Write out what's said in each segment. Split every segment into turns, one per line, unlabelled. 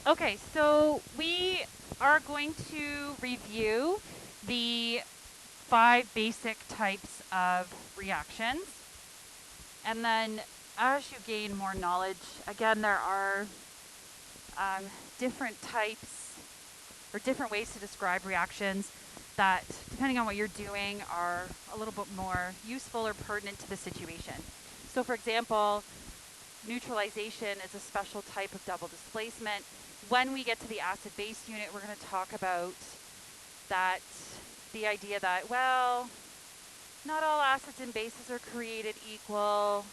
Okay, so we are going to review the 5 basic types of reactions. And then as you gain more knowledge, again, there are um, different types or different ways to describe reactions that, depending on what you're doing, are a little bit more useful or pertinent to the situation. So, for example, neutralization is a special type of double displacement. When we get to the acid base unit, we're going to talk about that the idea that, well, not all acids and bases are created equal.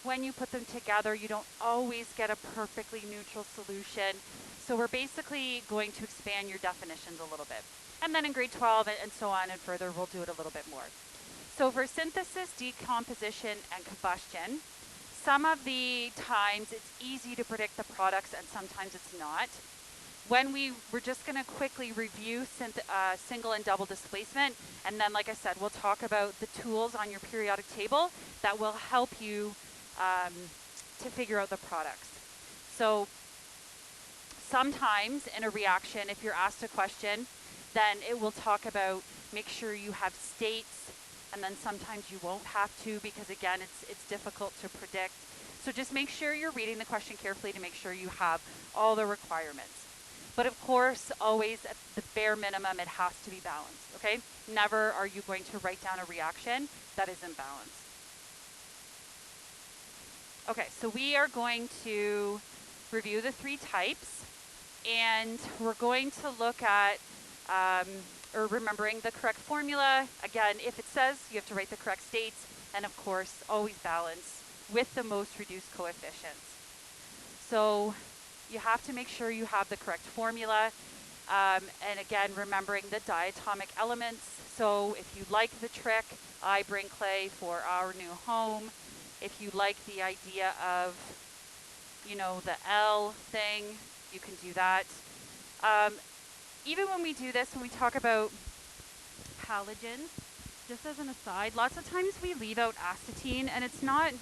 When you put them together, you don't always get a perfectly neutral solution. So we're basically going to expand your definitions a little bit. And then in grade 12 and so on and further, we'll do it a little bit more. So for synthesis, decomposition, and combustion, some of the times it's easy to predict the products and sometimes it's not. When we're just going to quickly review single and double displacement, and then, like I said, we'll talk about the tools on your periodic table that will help you um, to figure out the products. So sometimes in a reaction, if you're asked a question, then it will talk about make sure you have states, and then sometimes you won't have to because again, it's difficult to predict. So just make sure you're reading the question carefully to make sure you have all the requirements. But of course, always at the bare minimum, it has to be balanced, okay? Never are you going to write down a reaction that isn't balanced. Okay, so we are going to review the 3 types, and we're going to look at or remembering the correct formula. Again, if it says you have to write the correct states, and of course, always balance with the most reduced coefficients. So you have to make sure you have the correct formula. And again, remembering the diatomic elements. So if you like the trick, I bring clay for our new home. If you like the idea of, the L thing, you can do that. Even when we do this, when we talk about halogens, just as an aside, lots of times we leave out astatine, and it's not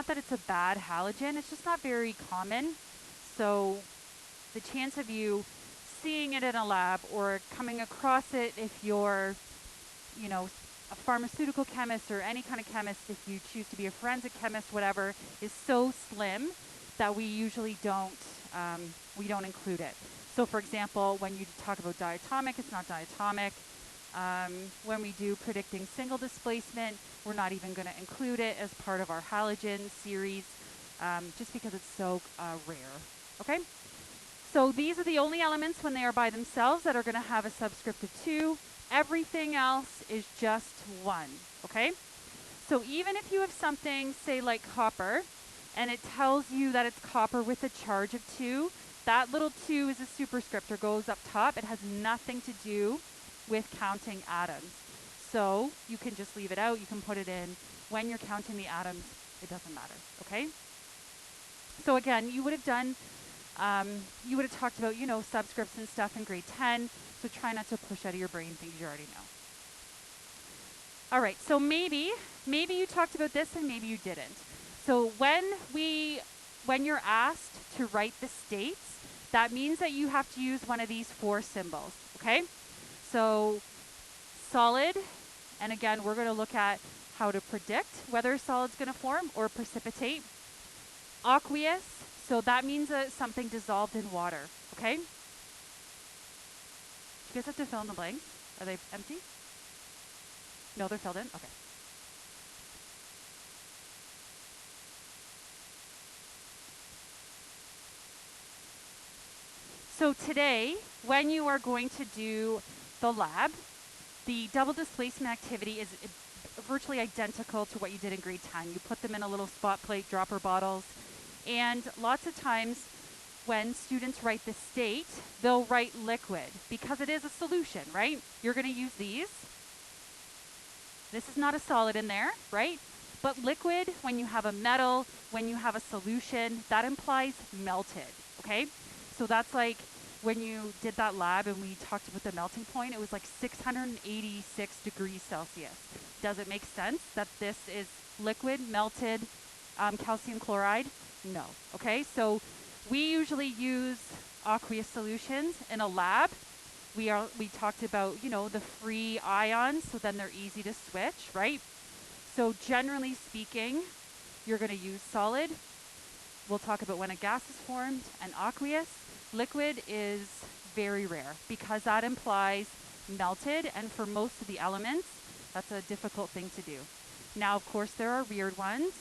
that it's a bad halogen, it's just not very common. So the chance of you seeing it in a lab or coming across it if you're, a pharmaceutical chemist or any kind of chemist, if you choose to be a forensic chemist, whatever, is so slim that we don't include it. So for example, when you talk about diatomic, it's not diatomic. When we do predicting single displacement, we're not even going to include it as part of our halogen series, just because it's so rare. Okay? So these are the only elements when they are by themselves that are going to have a subscript of 2. Everything else is just 1. Okay? So even if you have something, say like copper, and it tells you that it's copper with a charge of 2, that little 2 is a superscript or goes up top. It has nothing to do with counting atoms. So you can just leave it out. You can put it in. When you're counting the atoms, it doesn't matter. Okay? So again, you would have talked about, subscripts and stuff in grade 10. So try not to push out of your brain things you already know. All right, so maybe you talked about this and maybe you didn't. So when you're asked to write the states, that means that you have to use one of these 4 symbols, okay? So solid, and again, we're going to look at how to predict whether a solid's going to form or precipitate. Aqueous, so that means that something dissolved in water, okay? You guys have to fill in the blanks. Are they empty? No, they're filled in? Okay. So today, when you are going to do the lab, the double displacement activity is virtually identical to what you did in grade 10. You put them in a little spot plate dropper bottles, and lots of times when students write the state, they'll write liquid because it is a solution, right? You're going to use these. This is not a solid in there, right? But liquid, when you have a metal, when you have a solution, that implies melted, okay? So that's like when you did that lab and we talked about the melting point, it was like 686 degrees Celsius. Does it make sense that this is liquid, melted calcium chloride? No, okay? So we usually use aqueous solutions in a lab, we talked about, you know, the free ions, so then they're easy to switch, right? So generally speaking, you're going to use solid. We'll talk about when a gas is formed, and aqueous. Liquid is very rare because that implies melted, and for most of the elements, that's a difficult thing to do. Now, of course, there are weird ones.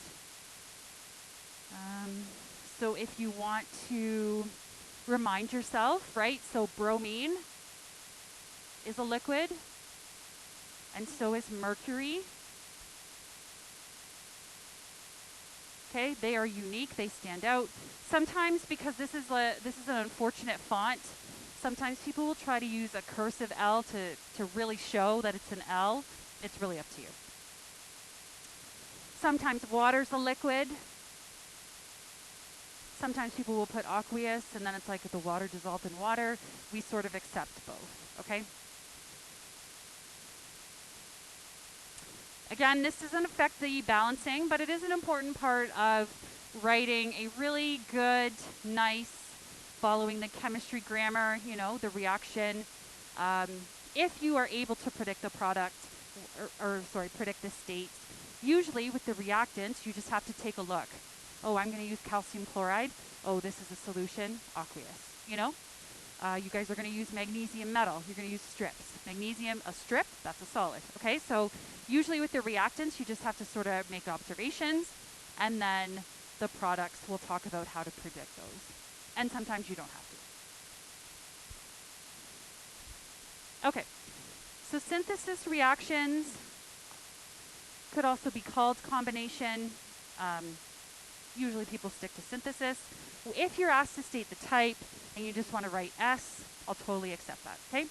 So if you want to remind yourself, right? So bromine is a liquid, and so is mercury. Okay, they are unique, they stand out. Sometimes, because this is an unfortunate font, sometimes people will try to use a cursive L to really show that it's an L. It's really up to you. Sometimes water's a liquid. Sometimes people will put aqueous, and then it's like the water dissolved in water. We sort of accept both, okay? Again, this doesn't affect the balancing, but it is an important part of writing a really good, nice, following the chemistry grammar, you know, the reaction. If you are able to predict the product, predict the state, usually with the reactants, you just have to take a look. Oh, I'm going to use calcium chloride. Oh, this is a solution, aqueous, you know? You guys are going to use magnesium metal. You're going to use strips. Magnesium, a strip, that's a solid. Okay, so usually with the reactants, you just have to sort of make observations, and then the products, we'll talk about how to predict those. And sometimes you don't have to. Okay, so synthesis reactions could also be called combination. Usually people stick to synthesis. If you're asked to state the type and you just want to write S, I'll totally accept that, okay?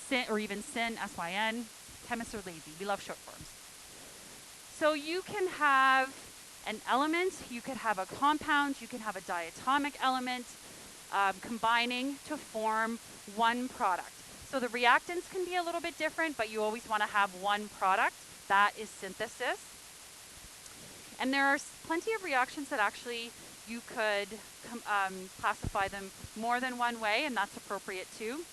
Syn, or even syn, S-Y-N. Chemists are lazy. We love short forms. So you can have an element, you could have a compound, you can have a diatomic element combining to form one product. So the reactants can be a little bit different, but you always want to have one product. That is synthesis. And there are plenty of reactions that actually you could classify them more than one way, and that's appropriate too.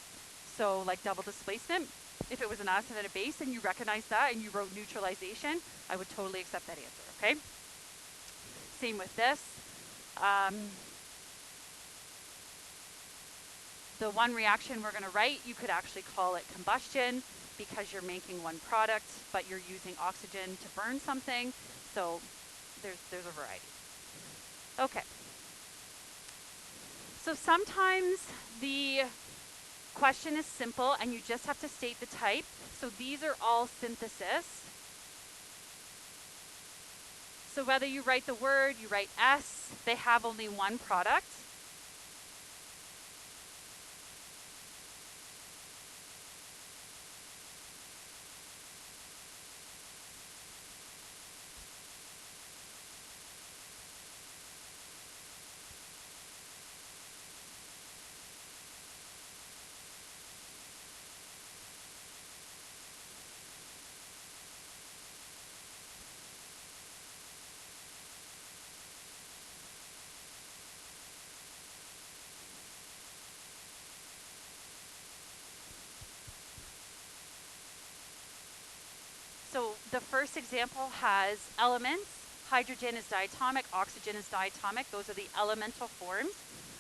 So like double displacement, if it was an acid and a base and you recognize that and you wrote neutralization, I would totally accept that answer, okay? Same with this. The one reaction we're going to write, you could actually call it combustion because you're making one product, but you're using oxygen to burn something. So there's a variety. Okay. So sometimes the question is simple and you just have to state the type. So these are all synthesis. So whether you write the word, you write S, they have only one product. So the first example has elements. Hydrogen is diatomic, oxygen is diatomic. Those are the elemental forms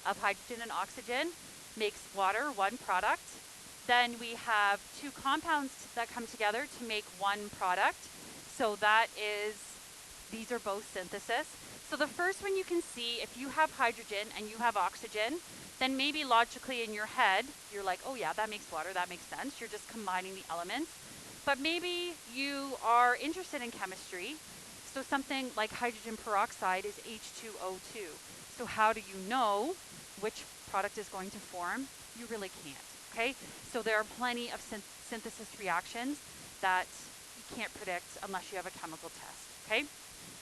of hydrogen and oxygen. Makes water, one product. Then we have two compounds that come together to make one product. So that is, these are both synthesis. So the first one you can see, if you have hydrogen and you have oxygen, then maybe logically in your head, you're like, oh yeah, that makes water, that makes sense. You're just combining the elements. But maybe you are interested in chemistry. So something like hydrogen peroxide is H2O2. So how do you know which product is going to form? You really can't, okay? So there are plenty of synthesis reactions that you can't predict unless you have a chemical test, okay?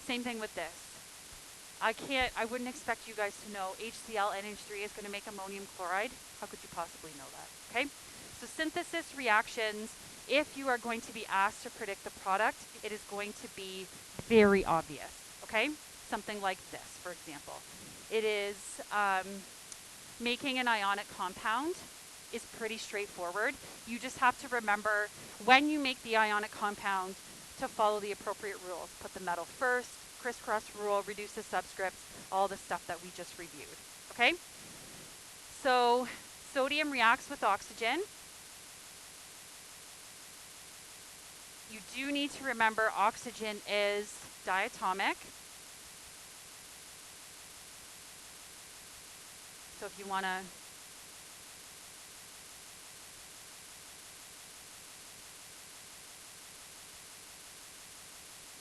Same thing with this. I wouldn't expect you guys to know HCl NH3 is going to make ammonium chloride. How could you possibly know that, okay? So synthesis reactions, if you are going to be asked to predict the product, it is going to be very obvious, okay? Something like this, for example. It is making an ionic compound is pretty straightforward. You just have to remember when you make the ionic compound to follow the appropriate rules. Put the metal first, crisscross rule, reduce the subscripts, all the stuff that we just reviewed, okay? So sodium reacts with oxygen. You do need to remember oxygen is diatomic. So if you want to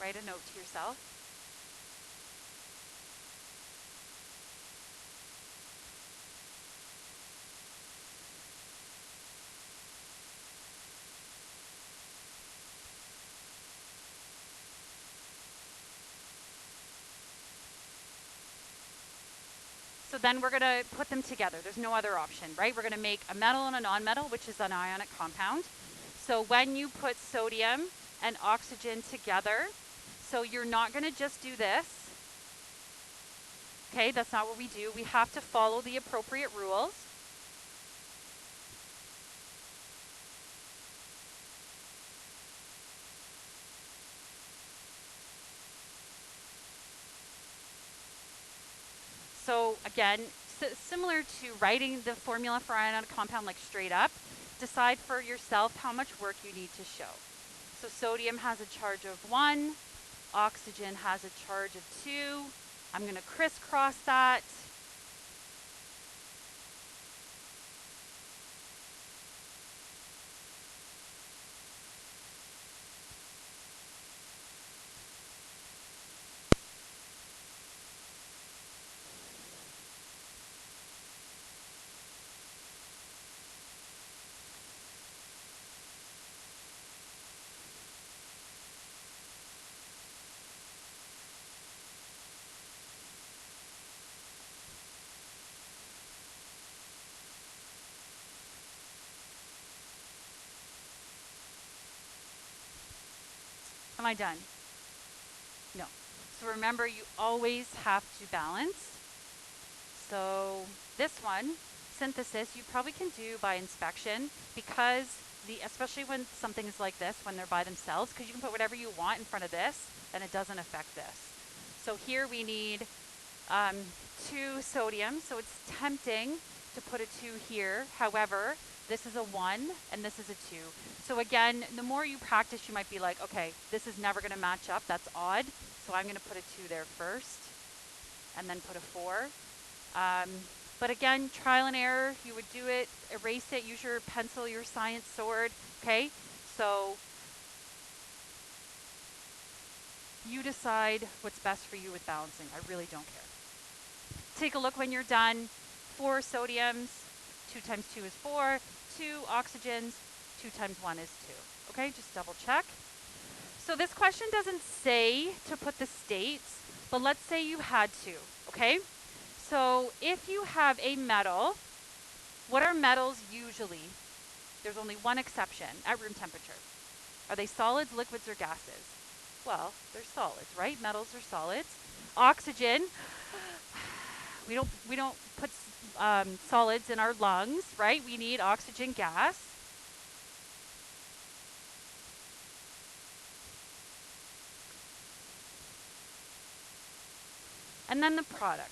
write a note to yourself. So then we're going to put them together. There's no other option, right? We're going to make a metal and a non-metal, which is an ionic compound. So when you put sodium and oxygen together, so you're not going to just do this. Okay, that's not what we do. We have to follow the appropriate rules. So again, similar to writing the formula for ionic compound like straight up, decide for yourself how much work you need to show. So sodium has a charge of 1, oxygen has a charge of 2. I'm going to crisscross that. Am I done? No. So remember, you always have to balance. So this one, synthesis, you probably can do by inspection because especially when something is like this, when they're by themselves, because you can put whatever you want in front of this and it doesn't affect this. So here we need 2 sodium, so it's tempting to put a 2 here. However, this is a 1 and this is a 2. So again, the more you practice, you might be like, okay, this is never going to match up. That's odd. So I'm going to put a 2 there first and then put a 4. But again, trial and error, you would do it, erase it, use your pencil, your science sword, okay? So you decide what's best for you with balancing. I really don't care. Take a look when you're done. 4 sodiums, 2 times 2 is 4, 2 oxygens, 2 times 1 is 2. Okay, just double check. So this question doesn't say to put the states, but let's say you had to, okay? So if you have a metal, what are metals usually? There's only one exception, at room temperature. Are they solids, liquids, or gases? Well, they're solids, right? Metals are solids. Oxygen, we don't put solids in our lungs, right? We need oxygen gas. And then the product.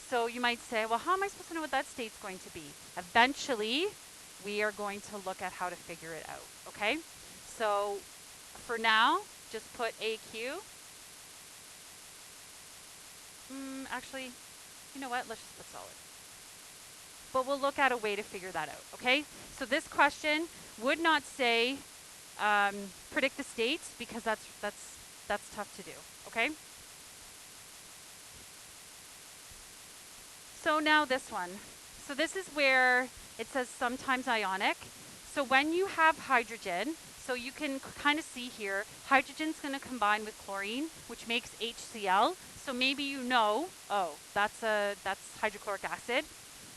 So you might say, well, how am I supposed to know what that state's going to be? Eventually, we are going to look at how to figure it out, okay? So for now, just put AQ. Actually, you know what? Let's just put solid. But we'll look at a way to figure that out, okay? So this question would not say predict the states because that's tough to do, okay? So now this one. So this is where it says sometimes ionic. So when you have hydrogen, so you can kind of see here, hydrogen's going to combine with chlorine, which makes HCl. So maybe you know, oh, that's hydrochloric acid.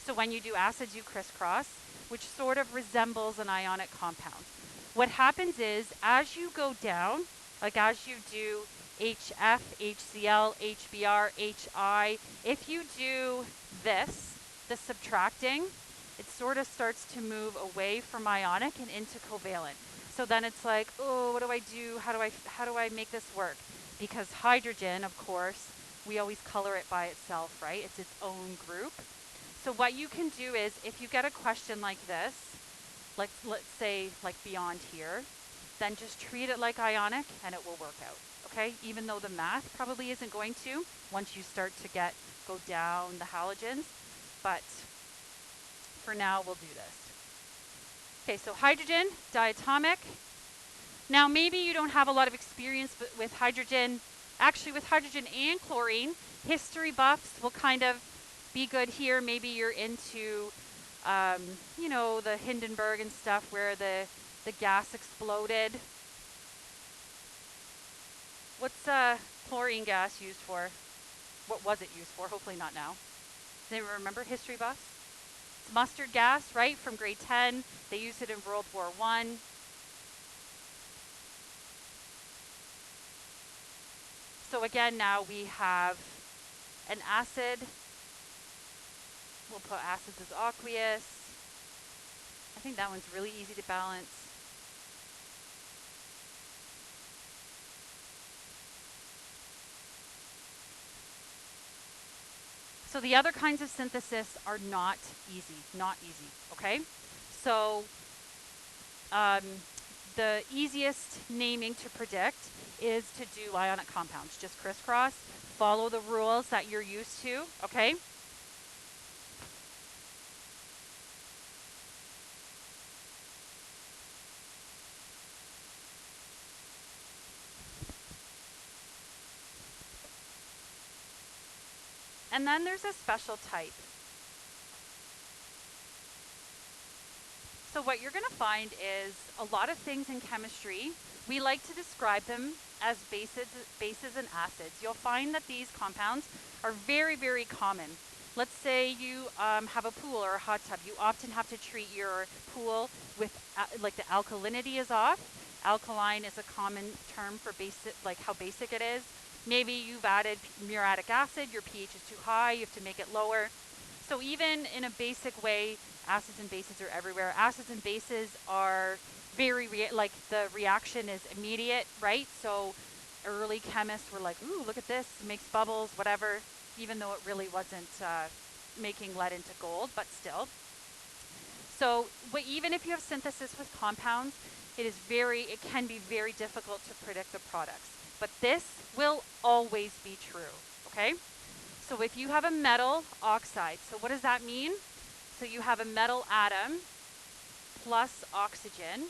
So when you do acids, you crisscross, which sort of resembles an ionic compound. What happens is, as you go down, like as you do HF, HCl, HBr, HI, if you do this, the subtracting, it sort of starts to move away from ionic and into covalent. So then it's like, oh, what do I do? How do I make this work? Because hydrogen, of course, we always color it by itself, right? It's its own group. So what you can do is, if you get a question like this, like let's say like beyond here, then just treat it like ionic and it will work out, okay? Even though the math probably isn't going to once you start to go down the halogens, but for now we'll do this. Okay, so hydrogen, diatomic. Now maybe you don't have a lot of experience with hydrogen, actually with hydrogen and chlorine. History buffs will kind of be good here. Maybe you're into, the Hindenburg and stuff where the gas exploded. What's chlorine gas used for? What was it used for? Hopefully not now. Does anyone remember history buffs? It's mustard gas, right, from grade 10. They used it in World War I. So again, now we have an acid. We'll put acids as aqueous. I think that one's really easy to balance. So the other kinds of synthesis are not easy, okay? So the easiest naming to predict is to do ionic compounds. Just crisscross, follow the rules that you're used to, okay? And then there's a special type. So what you're going to find is a lot of things in chemistry, we like to describe them as bases and acids. You'll find that these compounds are very, very common. Let's say you have a pool or a hot tub. You often have to treat your pool with, like the alkalinity is off. Alkaline is a common term for basic, like how basic it is. Maybe you've added muriatic acid, your pH is too high, you have to make it lower. So even in a basic way, acids and bases are everywhere. Acids and bases are like the reaction is immediate, right? So early chemists were like, ooh, look at this, it makes bubbles, whatever, even though it really wasn't making lead into gold, but still. So even if you have synthesis with compounds, it can be very difficult to predict the products. But this will always be true, okay? So if you have a metal oxide, so what does that mean? So you have a metal atom plus oxygen.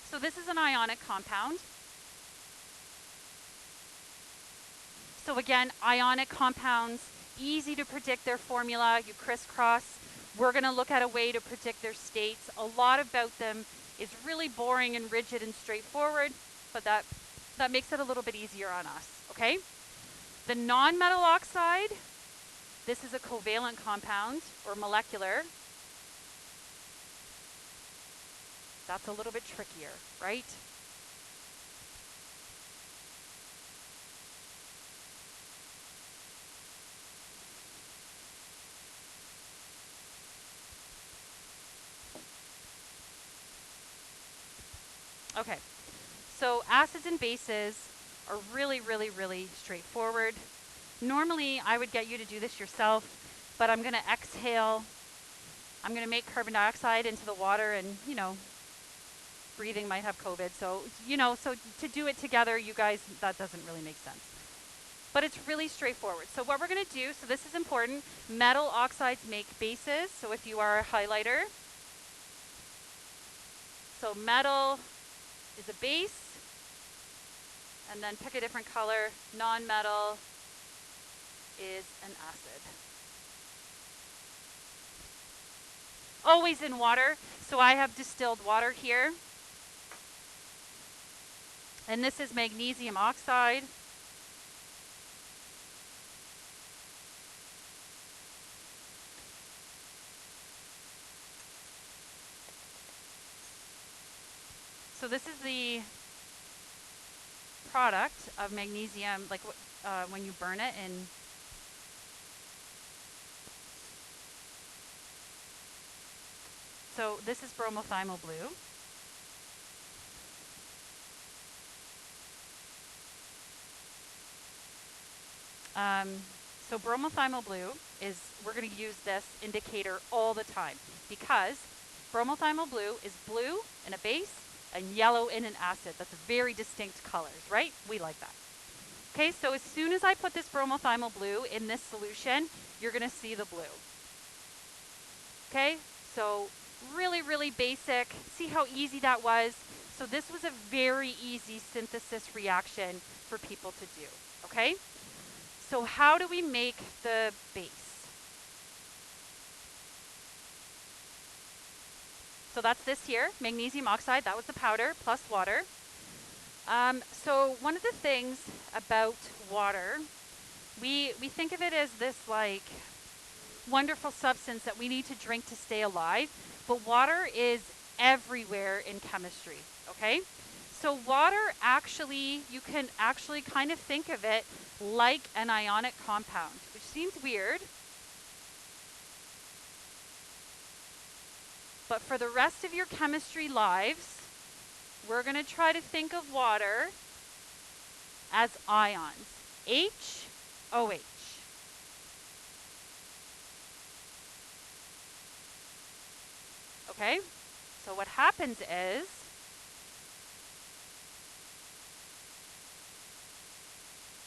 So this is an ionic compound. So again, ionic compounds, easy to predict their formula. You crisscross. We're going to look at a way to predict their states. A lot about them is really boring and rigid and straightforward, but that makes it a little bit easier on us, okay? The non-metal oxide, this is a covalent compound or molecular. That's a little bit trickier, right? Okay, so acids and bases are really, really, really straightforward. Normally, I would get you to do this yourself, but I'm going to exhale. I'm going to make carbon dioxide into the water and, breathing might have COVID. So, so to do it together, you guys, that doesn't really make sense. But it's really straightforward. So what we're going to do, so this is important, metal oxides make bases. So if you are a highlighter, so metal is a base, and then pick a different color. Non-metal is an acid. Always in water, so I have distilled water here. And this is magnesium oxide. So this is the product of magnesium, like when you burn it in So this is bromothymol blue. So bromothymol blue is, we're going to use this indicator all the time because bromothymol blue is blue in a base and yellow in an acid. That's very distinct colors, right? We like that. Okay, so as soon as I put this bromothymol blue in this solution, you're going to see the blue. Okay, so really, really basic. See how easy that was? So this was a very easy synthesis reaction for people to do, okay? So how do we make the base? So that's this here, magnesium oxide, that was the powder, plus water. So one of the things about water, we think of it as this like wonderful substance that we need to drink to stay alive, but water is everywhere in chemistry, okay? So water actually, you can actually kind of think of it like an ionic compound, which seems weird. But for the rest of your chemistry lives, we're going to try to think of water as ions. H, OH. Okay? So what happens is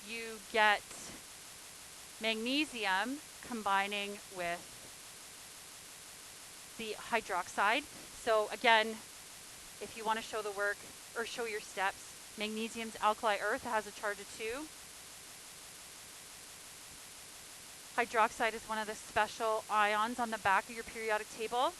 you get magnesium combining with the hydroxide. So again, if you want to show the work or show your steps, magnesium's alkali earth has a charge of 2. Hydroxide is one of the special ions on the back of your periodic table.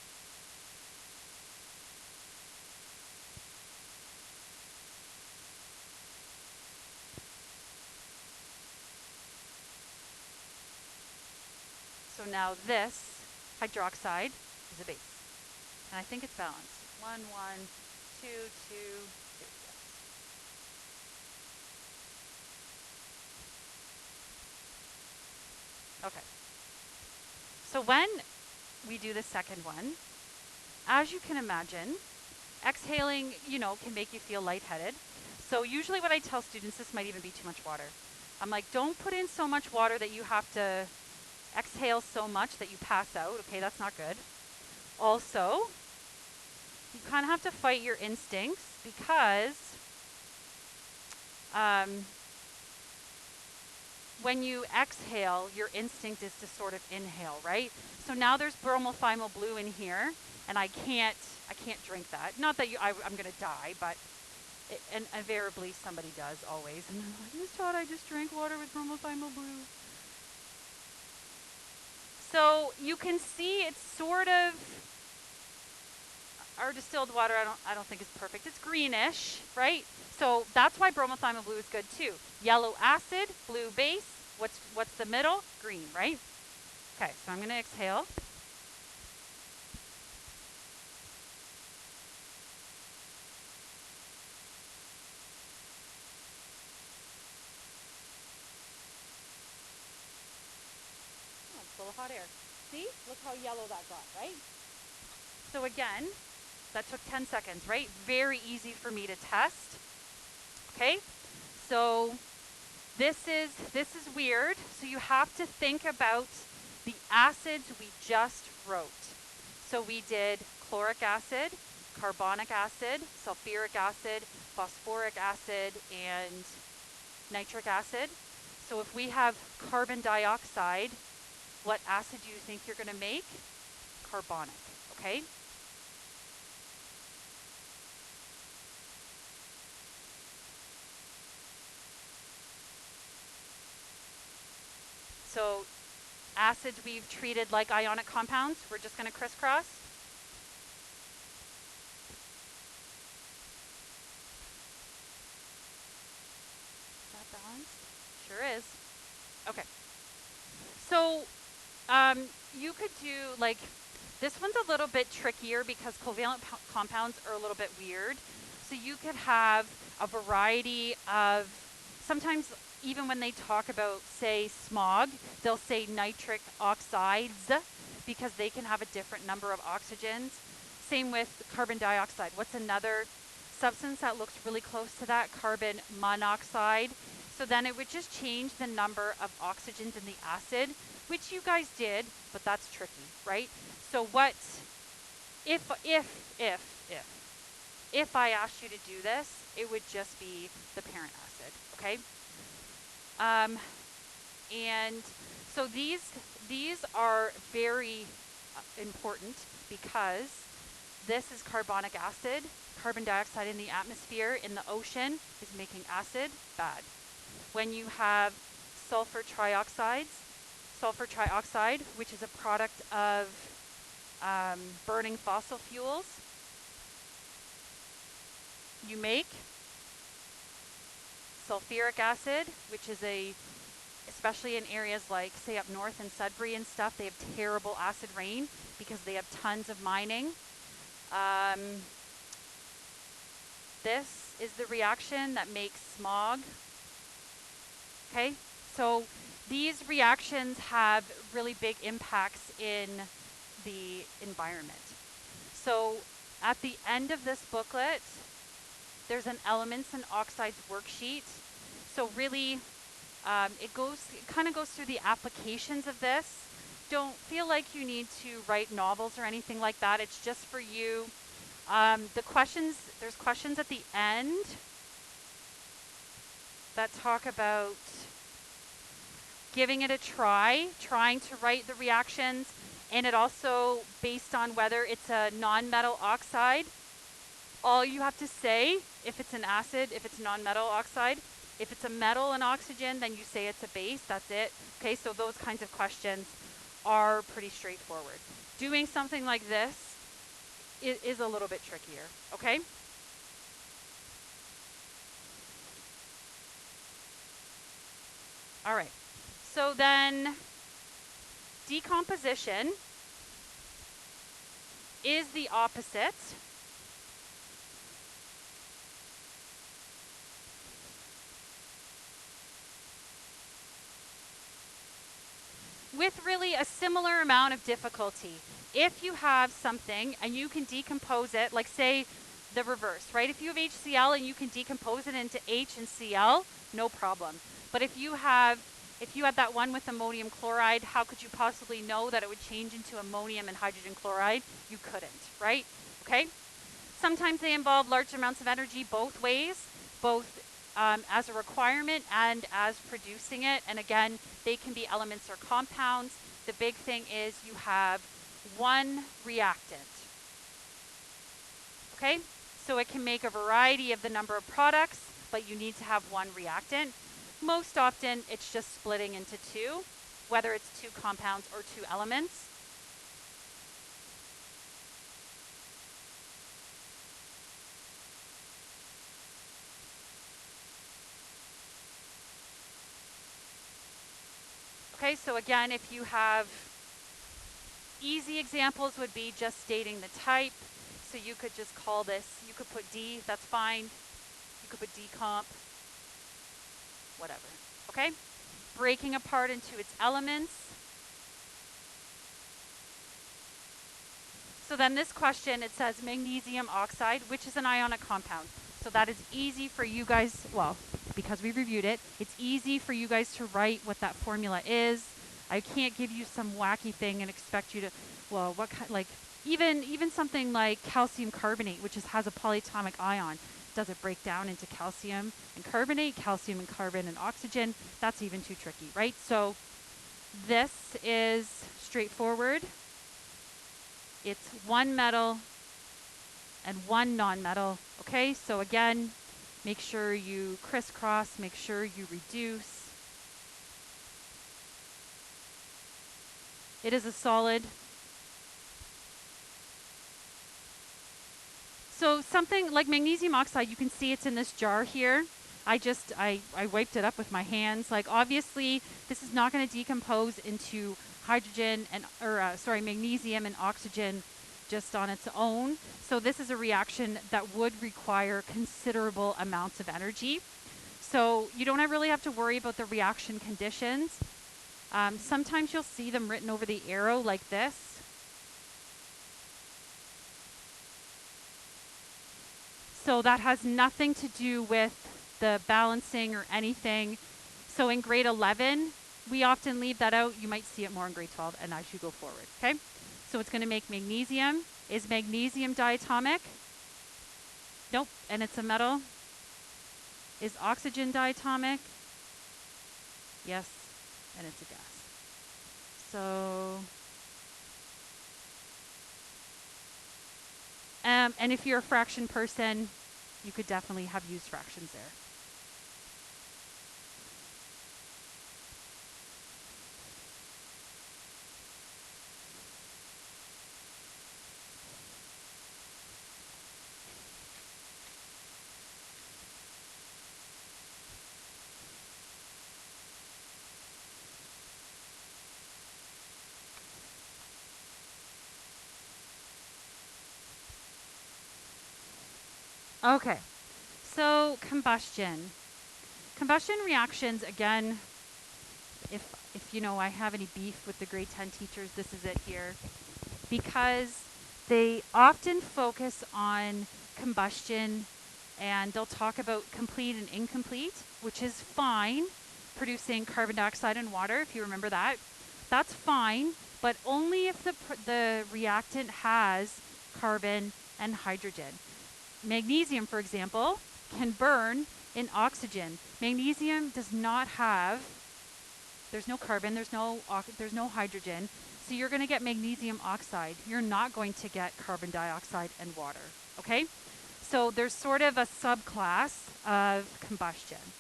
So now this hydroxide is a base. And I think it's balanced. 1, 1, 2, 2, 2. Yes. Okay. So when we do the second one, as you can imagine, exhaling, can make you feel lightheaded. So usually what I tell students, this might even be too much water. I'm like, don't put in so much water that you have to exhale so much that you pass out. Okay, that's not good. Also, you kind of have to fight your instincts because when you exhale, your instinct is to sort of inhale, right? So now there's bromothymol blue in here, and I can't drink that. Not that I'm going to die, but and invariably somebody does always. And I'm like, Miss Todd, I just drank water with bromothymol blue. So you can see it's sort of, our distilled water I don't think is perfect. It's greenish, right? So that's why bromothymol blue is good too. Yellow acid, blue base. What's the middle? Green, right? Okay, so I'm going to exhale. Oh, it's full of hot air. See? Look how yellow that got, right? So again, that took 10 seconds, right? Very easy for me to test. Okay? So this is weird. So you have to think about the acids we just wrote. So we did chloric acid, carbonic acid, sulfuric acid, phosphoric acid, and nitric acid. So if we have carbon dioxide, what acid do you think you're going to make? Carbonic, okay? So acids we've treated like ionic compounds, we're just going to crisscross. Is that balanced? Sure is. Okay. So you could do like, this one's a little bit trickier because covalent compounds are a little bit weird. So you could have a variety of, sometimes even when they talk about, say, smog, they'll say nitric oxides because they can have a different number of oxygens. Same with carbon dioxide. What's another substance that looks really close to that? Carbon monoxide. So then it would just change the number of oxygens in the acid, which you guys did, but that's tricky, right? So what if I asked you to do this, it would just be the parent acid, okay? And so these are very important because this is carbonic acid. Carbon dioxide in the atmosphere, in the ocean, is making acid bad. When you have sulfur trioxide, which is a product of burning fossil fuels, you make sulfuric acid, which is especially in areas like, say, up north in Sudbury and stuff, they have terrible acid rain because they have tons of mining. This is the reaction that makes smog. Okay, so these reactions have really big impacts in the environment. So at the end of this booklet, there's an elements and oxides worksheet. So really, it kind of goes through the applications of this. Don't feel like you need to write novels or anything like that. It's just for you. There's questions at the end that talk about giving it a try, trying to write the reactions, and it also based on whether it's a non-metal oxide. All you have to say, if it's an acid, if it's non-metal oxide, if it's a metal and oxygen, then you say it's a base, that's it. Okay, so those kinds of questions are pretty straightforward. Doing something like this is a little bit trickier, okay? All right, so then decomposition is the opposite with really a similar amount of difficulty. If you have something and you can decompose it, like say the reverse, right? If you have HCl and you can decompose it into H and Cl, no problem. But if you had that one with ammonium chloride, how could you possibly know that it would change into ammonium and hydrogen chloride? You couldn't, right? Okay? Sometimes they involve large amounts of energy both ways, both as a requirement and as producing it. And again, they can be elements or compounds. The big thing is you have one reactant. Okay? So it can make a variety of the number of products, but you need to have one reactant. Most often, it's just splitting into two, whether it's two compounds or two elements. Okay, so again, if you have easy examples would be just stating the type. So you could just call this, you could put D, that's fine. You could put decomp, whatever, okay? Breaking apart into its elements. So then this question, it says magnesium oxide, which is an ionic compound. So that is easy for you guys, well, because we reviewed it, it's easy for you guys to write what that formula is. I can't give you some wacky thing and expect you to, well, what kind, like, even something like calcium carbonate, which has a polyatomic ion. Does it break down into calcium and carbonate, calcium and carbon and oxygen? That's even too tricky, right? So this is straightforward. It's one metal and one non-metal. Okay, so again, make sure you crisscross, make sure you reduce. It is a solid. So something like magnesium oxide, you can see it's in this jar here. I wiped it up with my hands. Like obviously, this is not going to decompose into hydrogen and, magnesium and oxygen just on its own. So this is a reaction that would require considerable amounts of energy. So you don't really have to worry about the reaction conditions. Sometimes you'll see them written over the arrow like this. So that has nothing to do with the balancing or anything. So in grade 11, we often leave that out. You might see it more in grade 12 and as you go forward, okay? So it's going to make magnesium. Is magnesium diatomic? Nope, and it's a metal. Is oxygen diatomic? Yes, and it's a gas. So, and if you're a fraction person, you could definitely have used fractions there. Okay, so combustion. Combustion reactions, again, if you know I have any beef with the grade 10 teachers, this is it here. Because they often focus on combustion and they'll talk about complete and incomplete, which is fine, producing carbon dioxide and water, if you remember that. That's fine, but only if the reactant has carbon and hydrogen. Magnesium, for example, can burn in oxygen. Magnesium does not have, there's no carbon, there's no hydrogen, so you're going to get magnesium oxide. You're not going to get carbon dioxide and water, okay? So there's sort of a subclass of combustion.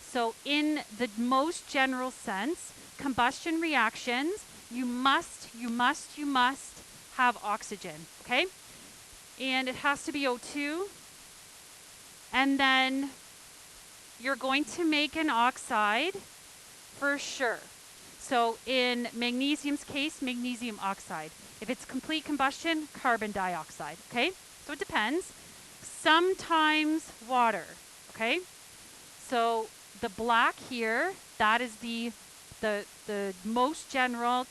So in the most general sense, combustion reactions, you must have oxygen, okay? And it has to be O2. And then you're going to make an oxide for sure. So in magnesium's case, magnesium oxide. If it's complete combustion, carbon dioxide, okay? So it depends. Sometimes water, okay? So the black here, that is the most general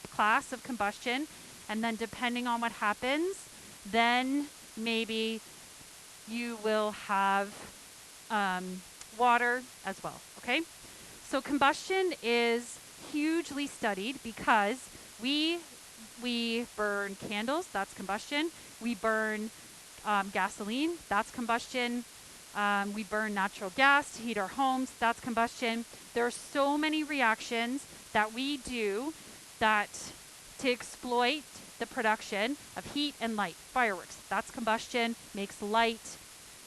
class of combustion. And then depending on what happens, then maybe you will have water as well, okay? So combustion is hugely studied because we burn candles, that's combustion. We burn gasoline, that's combustion. We burn natural gas to heat our homes, that's combustion. There are so many reactions that we do that to exploit the production of heat and light. Fireworks, that's combustion, makes light.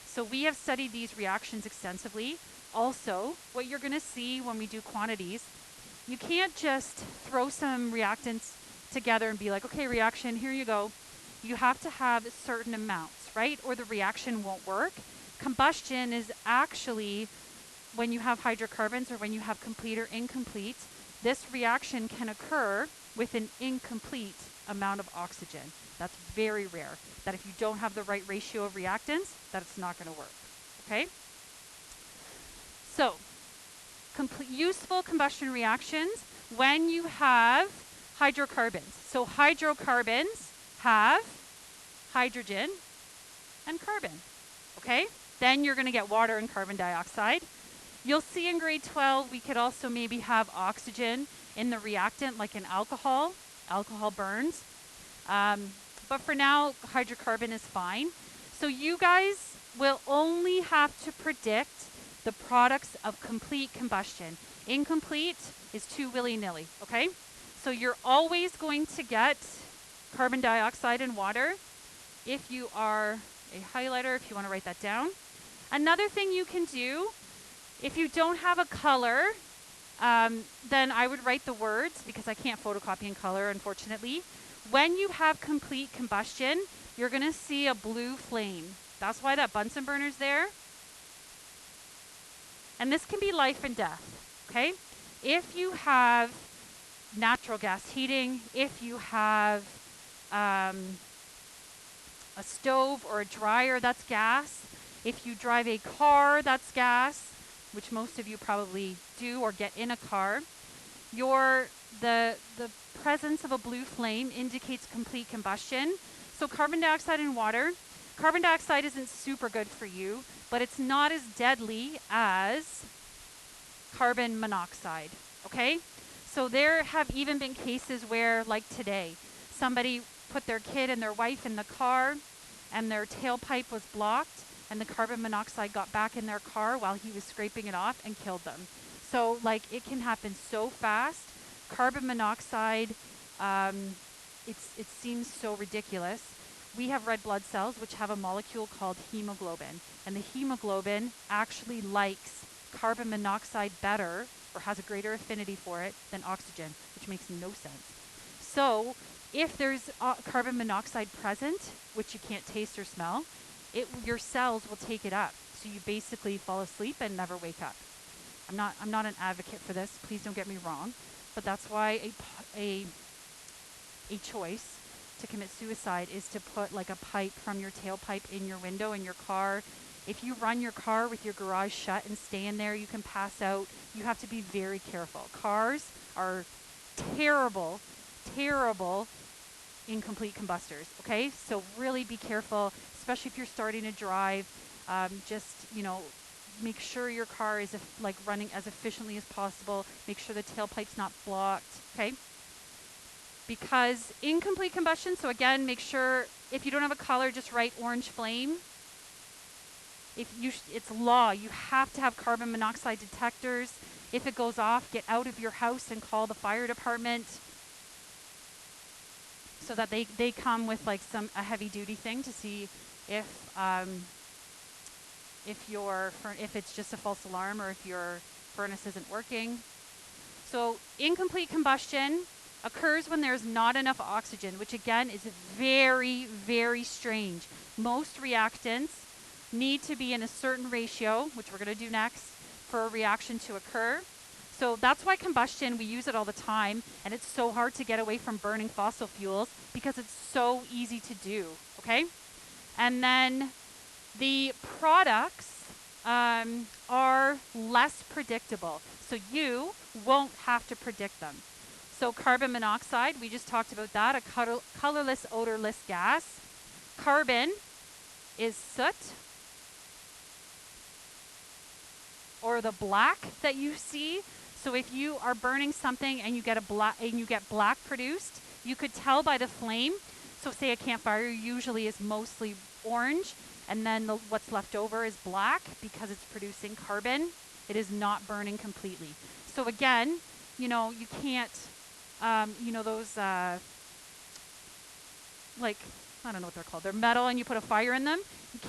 So we have studied these reactions extensively. Also, what you're going to see when we do quantities, you can't just throw some reactants together and be like, okay, reaction, here you go. You have to have certain amounts, right? Or the reaction won't work. Combustion is actually when you have hydrocarbons or when you have complete or incomplete, this reaction can occur with an incomplete amount of oxygen. That's very rare. That if you don't have the right ratio of reactants, that it's not going to work. Okay? So, useful combustion reactions when you have hydrocarbons. So hydrocarbons have hydrogen and carbon. Okay? Then you're going to get water and carbon dioxide. You'll see in grade 12, we could also maybe have oxygen in the reactant, like in alcohol. Alcohol burns. But for now, hydrocarbon is fine. So you guys will only have to predict the products of complete combustion. Incomplete is too willy-nilly, okay? So you're always going to get carbon dioxide and water. If you are a highlighter, if you want to write that down. Another thing you can do, if you don't have a color, then I would write the words because I can't photocopy in color, unfortunately. When you have complete combustion, you're going to see a blue flame. That's why that Bunsen burner's there. And this can be life and death, okay? If you have natural gas heating, if you have a stove or a dryer, that's gas. If you drive a car, that's gas, which most of you probably do or get in a car. The presence of a blue flame indicates complete combustion. So carbon dioxide and water, Carbon dioxide isn't super good for you, but it's not as deadly as carbon monoxide, okay? So there have even been cases where, like today, somebody put their kid and their wife in the car and their tailpipe was blocked and the carbon monoxide got back in their car while he was scraping it off and killed them. So like it can happen so fast. Carbon monoxide, it seems so ridiculous. We have red blood cells which have a molecule called hemoglobin, and the hemoglobin actually likes carbon monoxide better or has a greater affinity for it than oxygen, which makes no sense. So if there's carbon monoxide present, which you can't taste or smell, your cells will take it up. So you basically fall asleep and never wake up. I'm not an advocate for this. Please don't get me wrong, but that's why a choice to commit suicide is to put like a pipe from your tailpipe in your window in your car. If you run your car with your garage shut and stay in there, you can pass out. You have to be very careful. Cars are terrible, terrible incomplete combustors, okay? So really be careful, especially if you're starting to drive. Just, make sure your car is running as efficiently as possible. Make sure the tailpipe's not blocked, okay? Because incomplete combustion, so again, make sure if you don't have a color, just write orange flame. It's law. You have to have carbon monoxide detectors. If it goes off, get out of your house and call the fire department so that they come with like a heavy duty thing to see if it's just a false alarm or if your furnace isn't working. So incomplete combustion occurs when there's not enough oxygen, which again is very, very strange. Most reactants need to be in a certain ratio, which we're going to do next, for a reaction to occur. So that's why combustion, we use it all the time, and it's so hard to get away from burning fossil fuels because it's so easy to do, okay? And then the products are less predictable, so you won't have to predict them. So carbon monoxide, we just talked about that, a colorless, odorless gas. Carbon is soot, or the black that you see. So if you are burning something and you get black produced, you could tell by the flame. So say a campfire usually is mostly orange, and then what's left over is black because it's producing carbon. It is not burning completely. So again, you can't, those, I don't know what they're called. They're metal and you put a fire in them.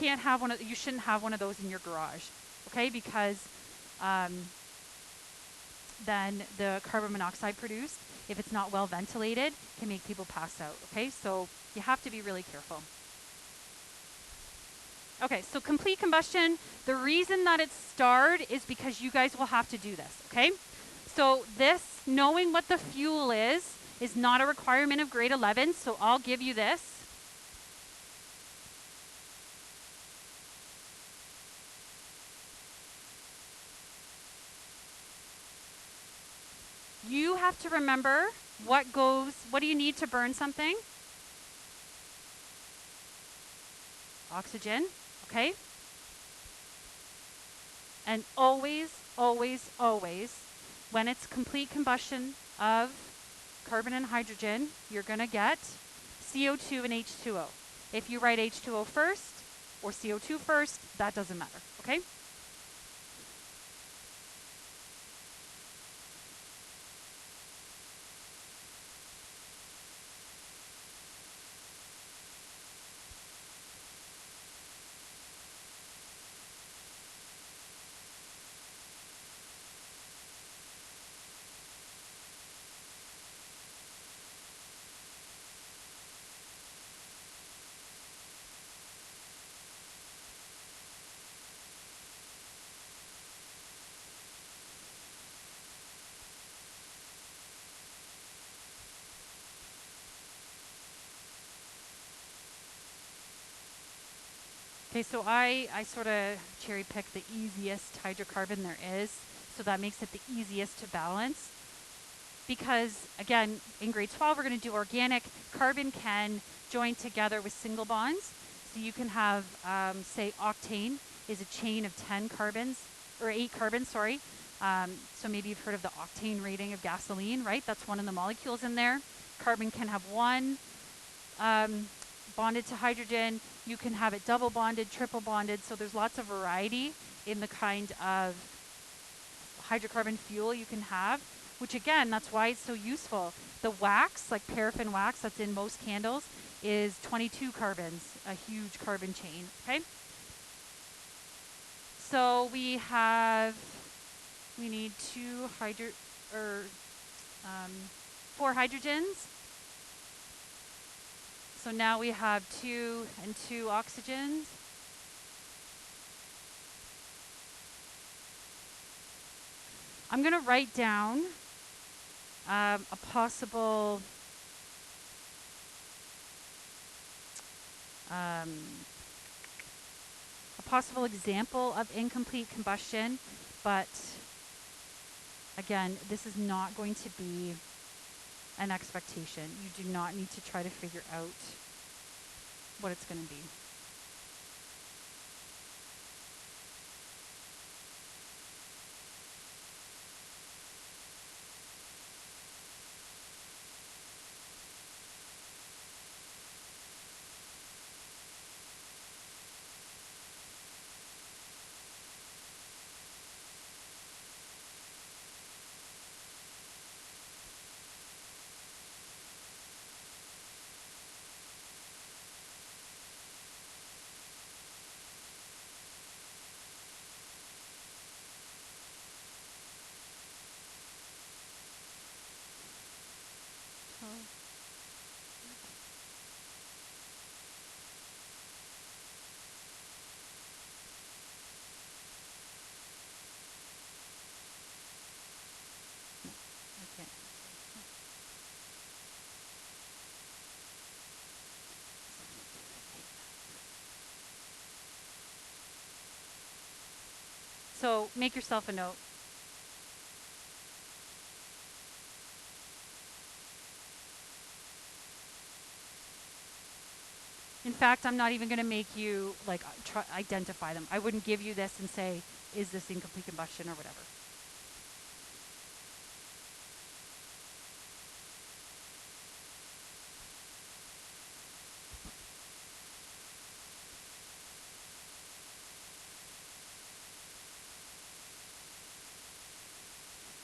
You shouldn't have one of those in your garage, okay? Because then the carbon monoxide produced, if it's not well ventilated, can make people pass out, okay? So you have to be really careful. Okay, so complete combustion, the reason that it's starred is because you guys will have to do this, okay? So this, knowing what the fuel is not a requirement of grade 11, so I'll give you this. You have to remember what do you need to burn something? Oxygen, okay? And always, always, always, when it's complete combustion of carbon and hydrogen, you're going to get CO2 and H2O. If you write H2O first or CO2 first, that doesn't matter, okay? Okay, so I sort of cherry pick the easiest hydrocarbon there is, so that makes it the easiest to balance. Because, again, in grade 12, we're going to do organic. Carbon can join together with single bonds. So you can have, say, octane is a chain of 10 carbons, or 8 carbons, sorry. So maybe you've heard of the octane rating of gasoline, right? That's one of the molecules in there. Carbon can have one bonded to hydrogen. You can have it double bonded, triple bonded. So there's lots of variety in the kind of hydrocarbon fuel you can have, which again, that's why it's so useful. The wax, like paraffin wax that's in most candles, is 22 carbons, a huge carbon chain, okay? So we need four hydrogens. So now we have 2 and 2 oxygens. I'm going to write down a possible example of incomplete combustion, but again, this is not going to be an expectation. You do not need to try to figure out what it's going to be. So make yourself a note. In fact, I'm not even going to make you identify them. I wouldn't give you this and say, is this incomplete combustion or whatever.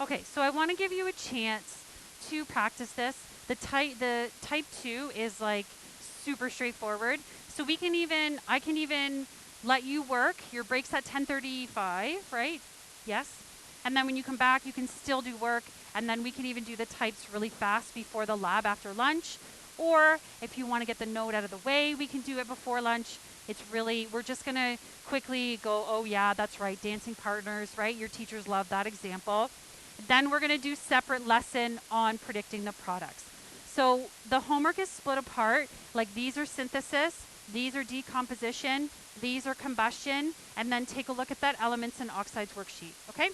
Okay, so I want to give you a chance to practice this. The type 2 is like super straightforward. So I can even let you work. Your break's at 10:35, right? Yes. And then when you come back, you can still do work. And then we can even do the types really fast before the lab after lunch. Or if you want to get the note out of the way, we can do it before lunch. We're just going to quickly go, oh yeah, that's right, dancing partners, right? Your teachers love that example. Then we're going to do separate lesson on predicting the products. So the homework is split apart. Like these are synthesis, these are decomposition, these are combustion, and then take a look at that elements and oxides worksheet, okay?